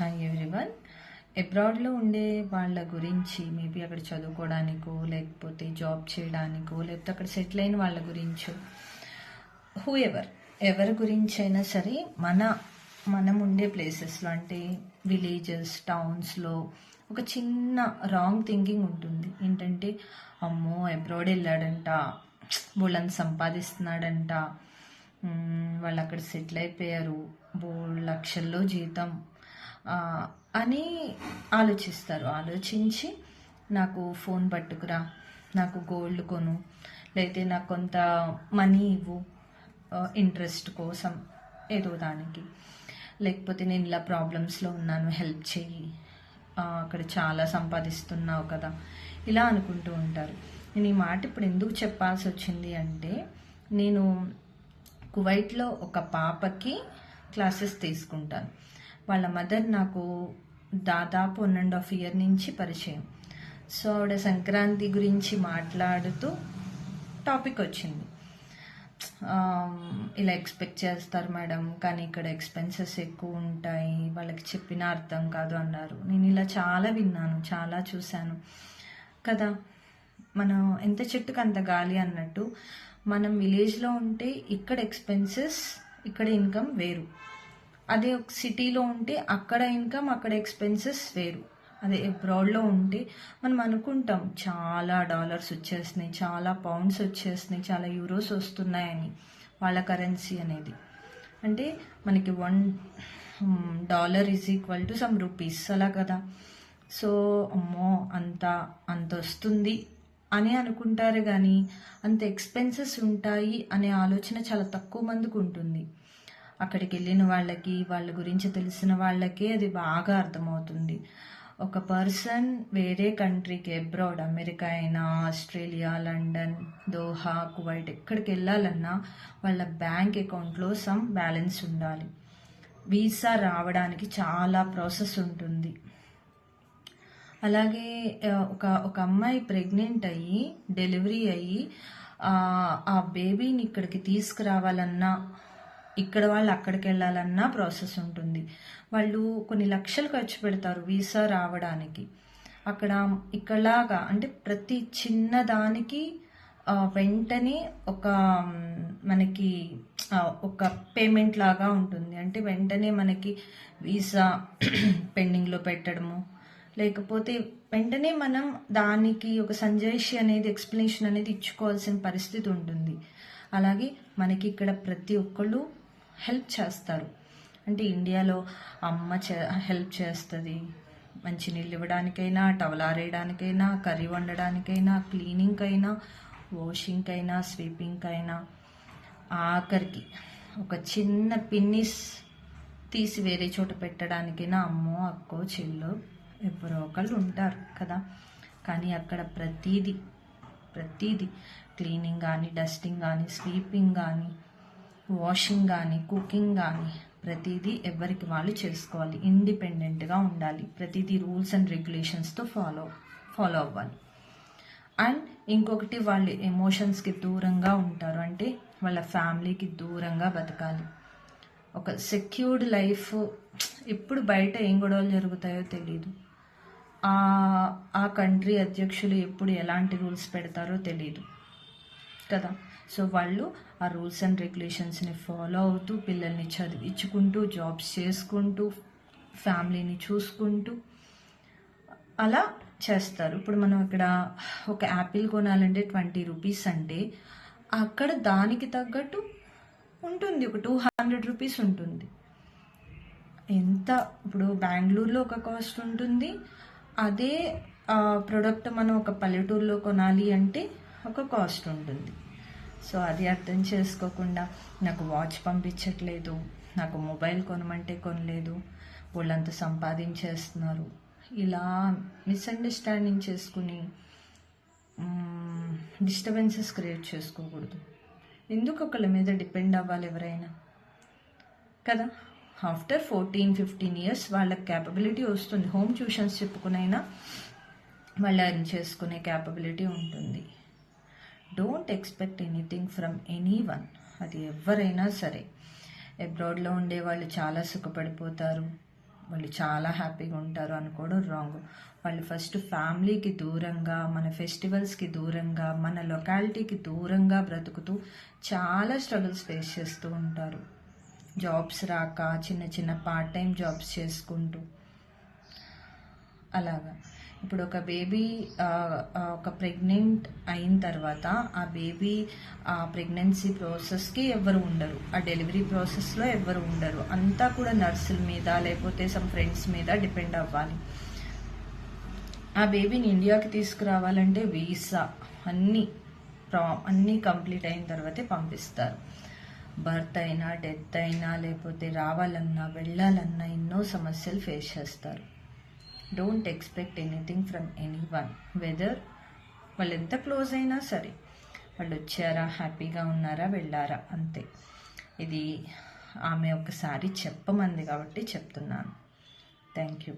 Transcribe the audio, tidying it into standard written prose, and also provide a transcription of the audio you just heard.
Hi everyone. అబ్రాడ్లో ఉండే వాళ్ళ గురించి మేబీ అక్కడ చదువుకోవడానికో లేకపోతే జాబ్ చేయడానికో లేకపోతే అక్కడ సెటిల్ అయిన వాళ్ళ గురించో ఎవరి గురించి అయినా సరే మనం ఉండే ప్లేసెస్లో అంటే విలేజెస్ టౌన్స్లో ఒక చిన్న రాంగ్ థింకింగ్ ఉంటుంది. ఏంటంటే అమ్మో అబ్రాడ్ వెళ్ళాడంట, వాళ్ళని సంపాదిస్తున్నాడంట, వాళ్ళు అక్కడ సెటిల్ అయిపోయారు, లక్షల్లో జీతం అని ఆలోచిస్తారు. ఆలోచించి నాకు ఫోన్ పట్టుకురా, నాకు గోల్డ్ కొను, లేకపోతే నాకు కొంత మనీ ఇవ్వు ఇంట్రెస్ట్ కోసం ఏదో దానికి, లేకపోతే నేను ఇలా ప్రాబ్లమ్స్లో ఉన్నాను హెల్ప్ చెయ్యి, అక్కడ చాలా సంపాదిస్తున్నావు కదా, ఇలా అనుకుంటూ ఉంటారు. నేను ఈ మాట ఇప్పుడు ఎందుకు చెప్పాల్సి వచ్చింది అంటే, నేను కువైట్లో ఒక పాపకి క్లాసెస్ తీసుకుంటాను. వాళ్ళ మదర్ నాకు దాదాపు 1.5 year నుంచి పరిచయం. సో ఆవిడ సంక్రాంతి గురించి మాట్లాడుతూ టాపిక్ వచ్చింది, ఇలా ఎక్స్పెక్ట్ చేస్తారు మేడం, కానీ ఇక్కడ ఎక్స్పెన్సెస్ ఎక్కువ ఉంటాయి, వాళ్ళకి చెప్పిన అర్థం కాదు అన్నారు. నేను ఇలా చాలా విన్నాను, చాలా చూశాను కదా. మనం ఎంత చెట్టుకు అంత గాలి అన్నట్టు, మనం విలేజ్లో ఉంటే ఇక్కడ ఎక్స్పెన్సెస్ ఇక్కడ ఇన్కమ్ వేరు, అదే ఒక సిటీలో ఉంటే అక్కడ ఇన్కమ్ అక్కడ ఎక్స్పెన్సెస్ వేరు. అదే అబ్రాడ్లో ఉంటే మనం అనుకుంటాం చాలా డాలర్స్ వచ్చేస్తున్నాయి, చాలా పౌండ్స్ వచ్చేస్తున్నాయి, చాలా యూరోస్ వస్తున్నాయని. వాళ్ళ కరెన్సీ అనేది అంటే మనకి $1 = some రూపీస్ అలా కదా. సో అమ్మో అంత వస్తుంది అని అనుకుంటారు, కానీ అంత ఎక్స్పెన్సెస్ ఉంటాయి అనే ఆలోచన చాలా తక్కువ మందికి ఉంటుంది. అక్కడికి వెళ్ళిన వాళ్ళకి, వాళ్ళ గురించి తెలిసిన వాళ్ళకే అది బాగా అర్థమవుతుంది. ఒక పర్సన్ వేరే కంట్రీకి, అబ్రాడ్, అమెరికా అయినా, ఆస్ట్రేలియా, లండన్, దోహా, కువైట్ ఎక్కడికి వెళ్ళాలన్నా వాళ్ళ బ్యాంక్ అకౌంట్లో సమ్ బ్యాలెన్స్ ఉండాలి. వీసా రావడానికి చాలా ప్రాసెస్ ఉంటుంది. అలాగే ఒక అమ్మాయి ప్రెగ్నెంట్ అయ్యి డెలివరీ అయ్యి ఆ బేబీని ఇక్కడికి తీసుకురావాలన్నా, ఇక్కడ వాళ్ళు అక్కడికి వెళ్ళాలన్నా ప్రాసెస్ ఉంటుంది. వాళ్ళు కొన్ని లక్షలు ఖర్చు పెడతారు వీసా రావడానికి. ఇక్కడలాగా అంటే ప్రతి చిన్నదానికి వెంటనే మనకి ఒక పేమెంట్ లాగా ఉంటుంది. అంటే వెంటనే మనకి వీసా పెండింగ్లో పెట్టడము, లేకపోతే వెంటనే మనం దానికి ఒక సంజాయిషి అనేది, ఎక్స్ప్లెనేషన్ అనేది ఇచ్చుకోవాల్సిన పరిస్థితి ఉంటుంది. అలాగే మనకి ఇక్కడ ప్రతి ఒక్కళ్ళు హెల్ప్ చేస్తారు. అంటే ఇండియాలో అమ్మ హెల్ప్ చేస్తుంది, మంచినీళ్ళు ఇవ్వడానికైనా, టవల్ ఆరేయడానికైనా, కర్రీ వండడానికైనా, క్లీనింగ్ అయినా, వాషింగ్ అయినా, స్వీపింగ్ అయినా, ఆఖరికి ఒక చిన్న పిన్నిస్ తీసి వేరే చోట పెట్టడానికైనా అమ్మో, అక్కో, చెల్లో ఎవరో ఒకళ్ళు ఉంటారు కదా. కానీ అక్కడ ప్రతీది క్లీనింగ్ కానీ, డస్టింగ్ కానీ, స్వీపింగ్ కానీ, వాషింగ్ కానీ, కుకింగ్ కానీ ప్రతిదీ ఎవరికి వాళ్ళు చేసుకోవాలి, ఇండిపెండెంట్గా ఉండాలి. ప్రతిదీ రూల్స్ అండ్ రెగ్యులేషన్స్తో ఫాలో అవ్వాలి. అండ్ ఇంకొకటి, వాళ్ళు ఎమోషన్స్కి దూరంగా ఉంటారు. అంటే వాళ్ళ ఫ్యామిలీకి దూరంగా బతకాలి. ఒక సెక్యూర్డ్ లైఫ్. ఎప్పుడు బయట ఏం గొడవలు జరుగుతాయో తెలీదు. ఆ కంట్రీ అధ్యక్షులు ఎప్పుడు ఎలాంటి రూల్స్ పెడతారో తెలీదు కదా. సో వాళ్ళు ఆ రూల్స్ అండ్ రెగ్యులేషన్స్ని ఫాలో అవుతూ, పిల్లల్ని చదివించుకుంటూ, జాబ్స్ చేసుకుంటూ, ఫ్యామిలీని చూసుకుంటూ అలా చేస్తారు. ఇప్పుడు మనం ఇక్కడ ఒక యాపిల్ కొనాలంటే 20 రూపీస్ అంటే అక్కడ దానికి తగ్గట్టు ఉంటుంది, ఒక 200 రూపీస్ ఉంటుంది. ఇప్పుడు బెంగళూరులో ఒక కాస్ట్ ఉంటుంది, అదే ప్రోడక్ట్ మనం ఒక పల్లెటూరులో కొనాలి అంటే ఒక కాస్ట్ ఉంటుంది. సో అది అర్థం చేసుకోకుండా నాకు వాచ్ పంపించట్లేదు, నాకు మొబైల్ కొనమంటే కొనలేదు, వాళ్ళంతా సంపాదించేస్తున్నారు, ఇలా మిస్అండర్స్టాండింగ్ చేసుకుని డిస్టర్బెన్సెస్ క్రియేట్ చేసుకోకూడదు. ఎందుకు ఒకళ్ళ మీద డిపెండ్ అవ్వాలి ఎవరైనా కదా. ఆఫ్టర్ 14-15 years వాళ్ళకి క్యాపబిలిటీ వస్తుంది. హోమ్ ట్యూషన్స్ చెప్పుకునైనా వాళ్ళు ఎర్న్ చేసుకునే క్యాపబిలిటీ ఉంటుంది. Don't expect anything from anyone. అది ఎవరైనా సరే. అబ్రాడ్లో ఉండే వాళ్ళు చాలా సుఖపడిపోతారు, వాళ్ళు చాలా హ్యాపీగా ఉంటారు అనుకోవడం రాంగ్. వాళ్ళు ఫస్ట్ ఫ్యామిలీకి దూరంగా, మన ఫెస్టివల్స్కి దూరంగా, మన లొకాలిటీకి దూరంగా బ్రతుకుతూ చాలా స్ట్రగుల్స్ ఫేస్ చేస్తూ ఉంటారు. జాబ్స్ రాక చిన్న చిన్న పార్ట్ టైం జాబ్స్ చేసుకుంటూ అలాగా. ఇప్పుడు ఒక బేబీ ఒక ప్రెగ్నెంట్ అయిన తర్వాత ఆ బేబీ ఆ ప్రెగ్నెన్సీ ప్రాసెస్కి ఎవరు ఉండరు, ఆ డెలివరీ ప్రాసెస్లో ఎవరు ఉండరు. అంతా కూడా నర్సుల మీద లేకపోతే సమ్ ఫ్రెండ్స్ మీద డిపెండ్ అవ్వాలి. ఆ బేబీని ఇండియాకి తీసుకురావాలంటే వీసా అన్నీ కంప్లీట్ అయిన తర్వాతే పంపిస్తారు. బర్త్ అయినా డెత్ అయినా లేకపోతే రావాలన్నా వెళ్ళాలన్నా ఎన్నో సమస్యలు ఫేస్ చేస్తారు. Don't expect anything from anyone, whether వాళ్ళు ఎంత క్లోజ్ అయినా సరే. వాళ్ళు వచ్చారా, హ్యాపీగా ఉన్నారా, వెళ్ళారా, అంతే. ఇది ఆమె ఒకసారి చెప్పమంది కాబట్టి చెప్తున్నాను. Thank you.